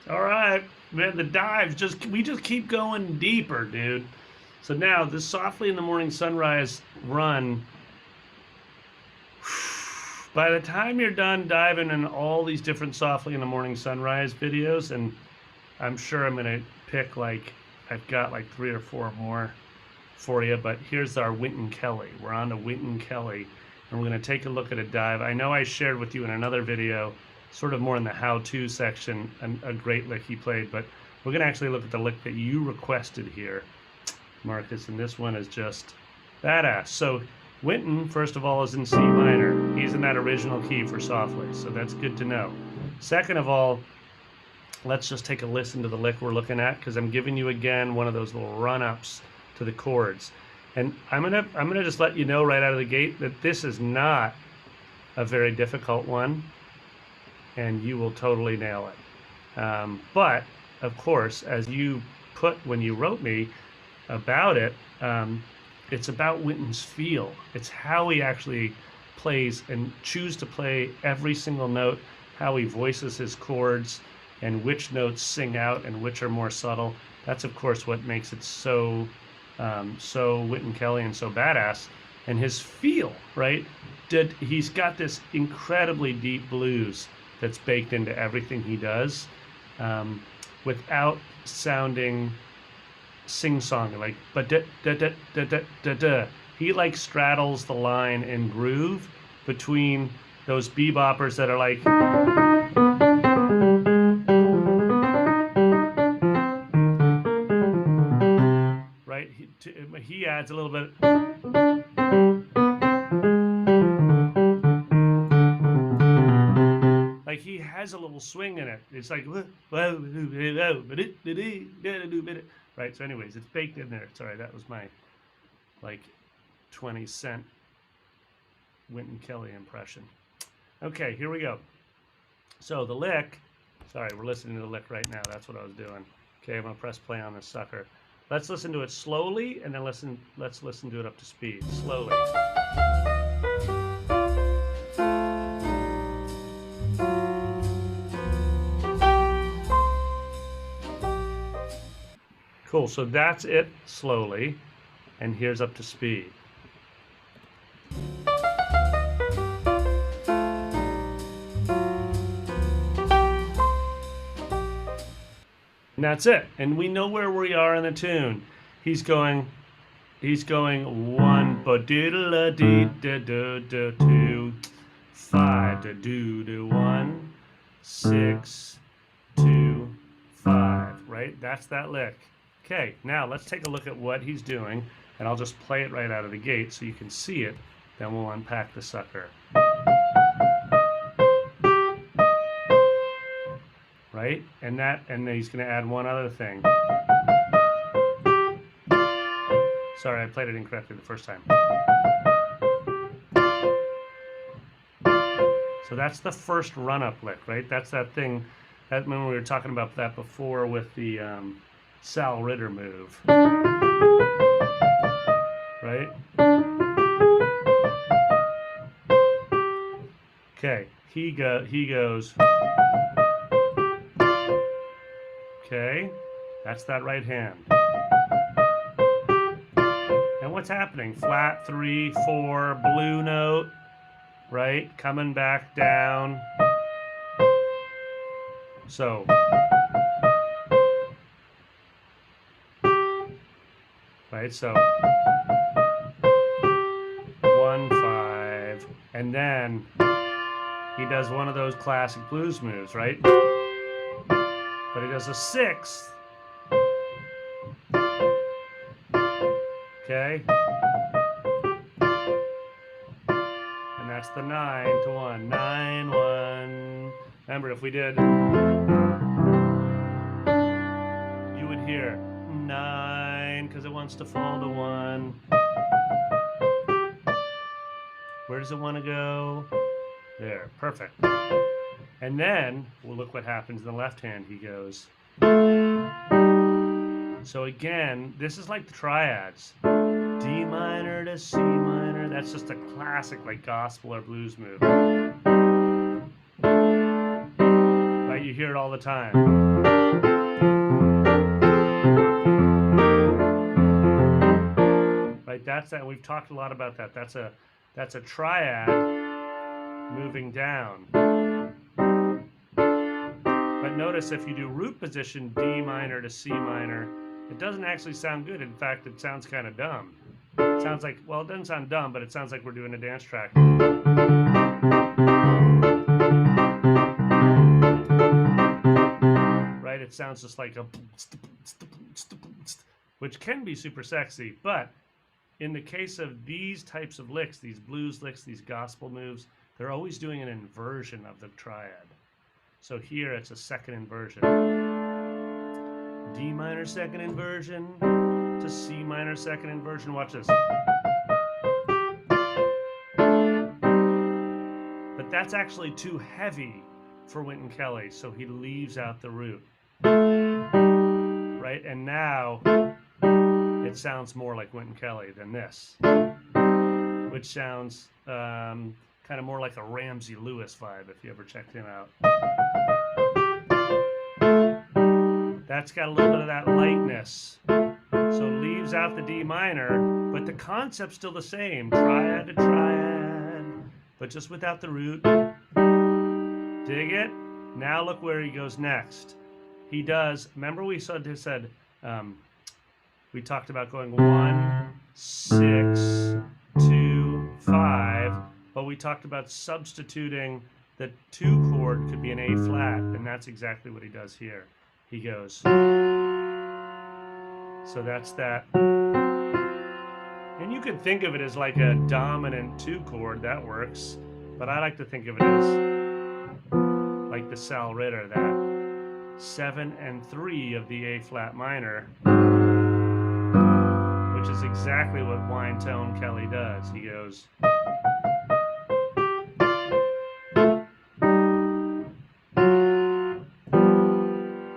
All right, man, the dives we just keep going deeper, dude. So now this softly in the morning sunrise run, by the time you're done diving in all these different softly in the morning sunrise videos, and I'm sure I'm gonna pick like I've got like 3 or 4 more for you, but here's our Wynton Kelly. We're on to Wynton Kelly, and we're gonna take a look at a dive. I know I shared with you in another video, sort of more in the how-to section, a great lick he played, but we're gonna actually look at the lick that you requested here, Marcus, and this one is just badass. So Wynton, first of all, is in C minor. He's in that original key for softly, so that's good to know. Second of all, let's just take a listen to the lick we're looking at, because I'm giving you again one of those little run-ups to the chords. And I'm gonna just let you know right out of the gate that this is not a very difficult one, and you will totally nail it. But of course, as you put when you wrote me about it, it's about Wynton's feel. It's how he actually plays and chooses to play every single note, how he voices his chords, and which notes sing out and which are more subtle. That's of course what makes it so Wynton Kelly and so badass. And his feel, right? He's got this incredibly deep blues that's baked into everything he does, without sounding sing-song, like but da da da da da da da. He like straddles the line in groove between those beboppers that are like right. He adds a little bit. Like he has a little swing in it. It's like right. So, anyways, it's baked in there. Sorry, that was my like 20-cent Wynton Kelly impression. Okay, here we go. So the lick. Sorry, we're listening to the lick right now. That's what I was doing. Okay, I'm gonna press play on this sucker. Let's listen to it slowly, and then let's listen to it up to speed. Slowly. Cool, so that's it slowly, and here's up to speed. And that's it. And we know where we are in the tune. He's going 1 ba doodle a dee da do do 2 5 da do do 1 6 2 5. Right? That's that lick. Okay, now let's take a look at what he's doing, and I'll just play it right out of the gate so you can see it. Then we'll unpack the sucker. Right? And then he's going to add one other thing. Sorry, I played it incorrectly the first time. So that's the first run-up lick, right? That's that thing. That when we were talking about that before with the Sal Ritter move, right? Okay, he goes. Okay, that's that right hand. And what's happening? Flat 3 4 blue note, right? Coming back down. So. Right, so 1 5, and then he does one of those classic blues moves, right? But he does a 6th. Okay, and that's the 9 to 1, 9 1. Remember, if we did, you would hear 9 because it wants to fall to 1. Where does it want to go? There, perfect. And then we'll look what happens in the left hand. He goes. So again, this is like the triads. D minor to C minor. That's just a classic like gospel or blues move. Right, you hear it all the time. that's that. We've talked a lot about that. That's a triad moving down. But notice if you do root position D minor to C minor, it doesn't actually sound good. In fact, it sounds kind of dumb. It sounds like, well, it doesn't sound dumb, but it sounds like we're doing a dance track. Right? It sounds just like a, which can be super sexy, but in the case of these types of licks, these blues licks, these gospel moves, they're always doing an inversion of the triad. So here it's a second inversion. D minor second inversion to C minor second inversion. Watch this. But that's actually too heavy for Wynton Kelly, so he leaves out the root. Right? And now it sounds more like Wynton Kelly than this, which sounds kind of more like a Ramsey Lewis vibe if you ever checked him out. That's got a little bit of that lightness. So leaves out the D minor, but the concept's still the same. Triad to triad, but just without the root. Dig it? Now look where he goes next. He does, remember we said we talked about going 1, 6, 2, 5, but we talked about substituting the 2 chord could be an A flat, and that's exactly what he does here. He goes, so that's that. And you can think of it as like a dominant 2 chord, that works, but I like to think of it as like the Sal Ritter, that 7 and 3 of the A flat minor, which is exactly what Wynton Kelly does. He goes,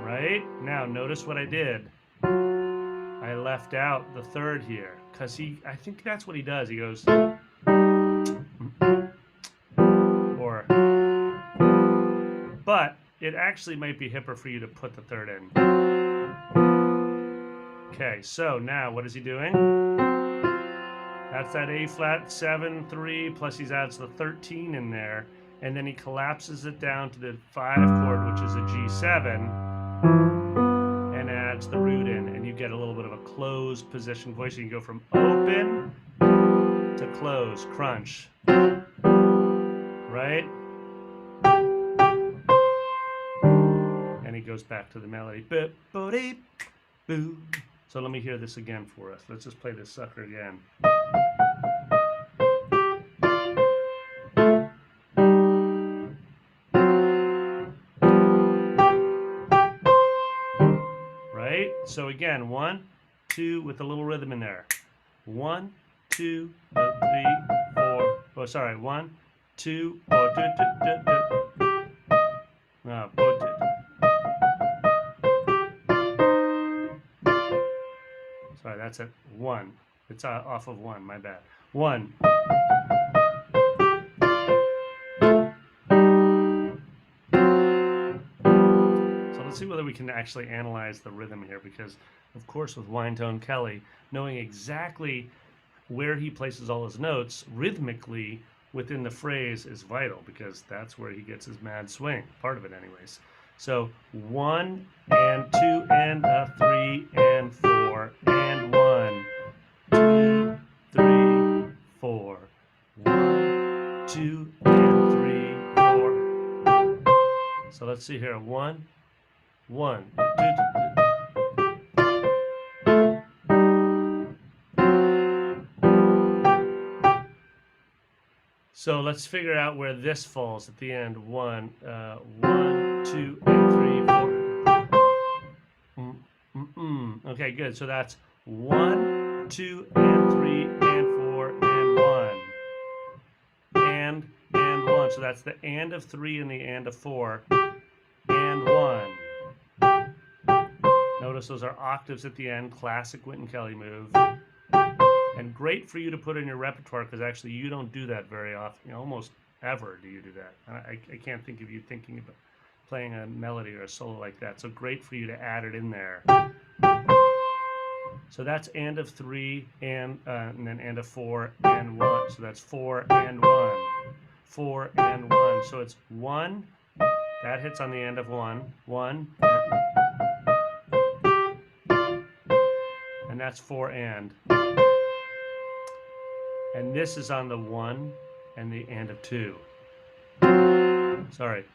right? Now notice what I did. I left out the 3rd here, because I think that's what he does. He goes, or, but it actually might be hipper for you to put the 3rd in. Okay, so now what is he doing? That's that A flat 7, 3, plus he adds the 13 in there, and then he collapses it down to the 5 chord, which is a G7, and adds the root in, and you get a little bit of a closed position voice. You can go from open to close, crunch, right? And he goes back to the melody. So let me hear this again for us. Let's just play this sucker again. Right? So again, 1, 2 with a little rhythm in there. 1, 2, 3, 4. Oh, sorry. 1, 2. Sorry, that's at 1. It's off of 1, my bad. 1. So let's see whether we can actually analyze the rhythm here, because, of course, with Wynton Kelly, knowing exactly where he places all his notes rhythmically within the phrase is vital, because that's where he gets his mad swing, part of it anyways. So 1 and 2 and a 3 and 4 and 1, 2, 3, 4. 1, 2 and 3, 4. So let's see here. 1, 1. So let's figure out where this falls at the end. 1, 1, 2, and 3, 4. Okay, good. So that's 1, 2, and 3, and 4, and 1. And 1. So that's the and of 3 and the and of 4. And 1. Notice those are octaves at the end. Classic Wynton Kelly move. And great for you to put in your repertoire, because actually you don't do that very often. Almost ever do you do that. I can't think of you thinking about playing a melody or a solo like that. So great for you to add it in there. So that's and of 3 and then and of 4 and 1. So that's 4 and 1. 4 and 1. So it's 1. That hits on the end of 1. 1. And that's 4 and. And this is on the 1 and the and of 2. Sorry.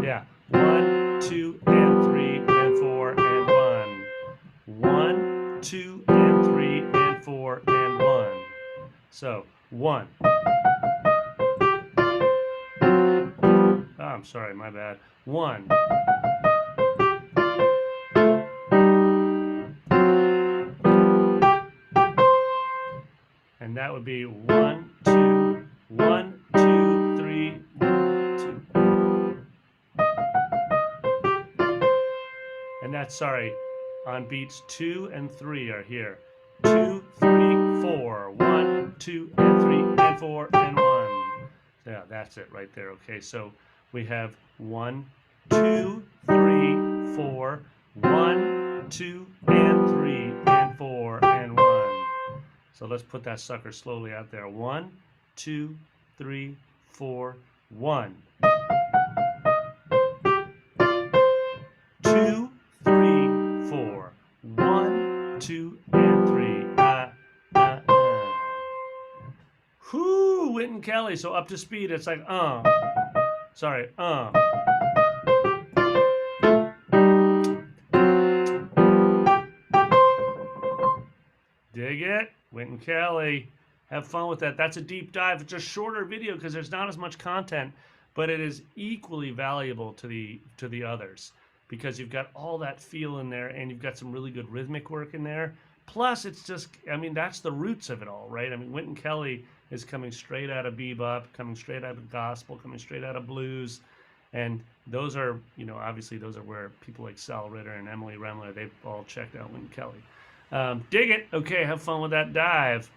Yeah. 1, 2, and 3, and 4, and 1. 1, 2, and 3, and 4, and 1. So, 1. Oh, I'm sorry, my bad. 1. And that would be 1, 2, 1, 2, 3, 1, 2. And that's, sorry, on beats 2 and 3 are here. 2, 3, 4. 1, 2, and 3, and 4, and 1. Yeah, that's it right there. Okay, so we have 1, 2, 3, 4. 1, 2, and 3, and 4, and 1. So let's put that sucker slowly out there. 1, 2, 3, 4, 1. 2, 3, 4. 1, 2, and 3. Whoo, Wynton Kelly. So up to speed, it's like, Sorry, Dig it? Wynton Kelly. Have fun with that. That's a deep dive. It's a shorter video because there's not as much content, but it is equally valuable to the others because you've got all that feel in there and you've got some really good rhythmic work in there. Plus, it's just, I mean, that's the roots of it all, right? I mean, Wynton Kelly is coming straight out of bebop, coming straight out of gospel, coming straight out of blues. And those are, obviously those are where people like Sal Ritter and Emily Remler, they've all checked out Wynton Kelly. Dig it. Okay, have fun with that dive.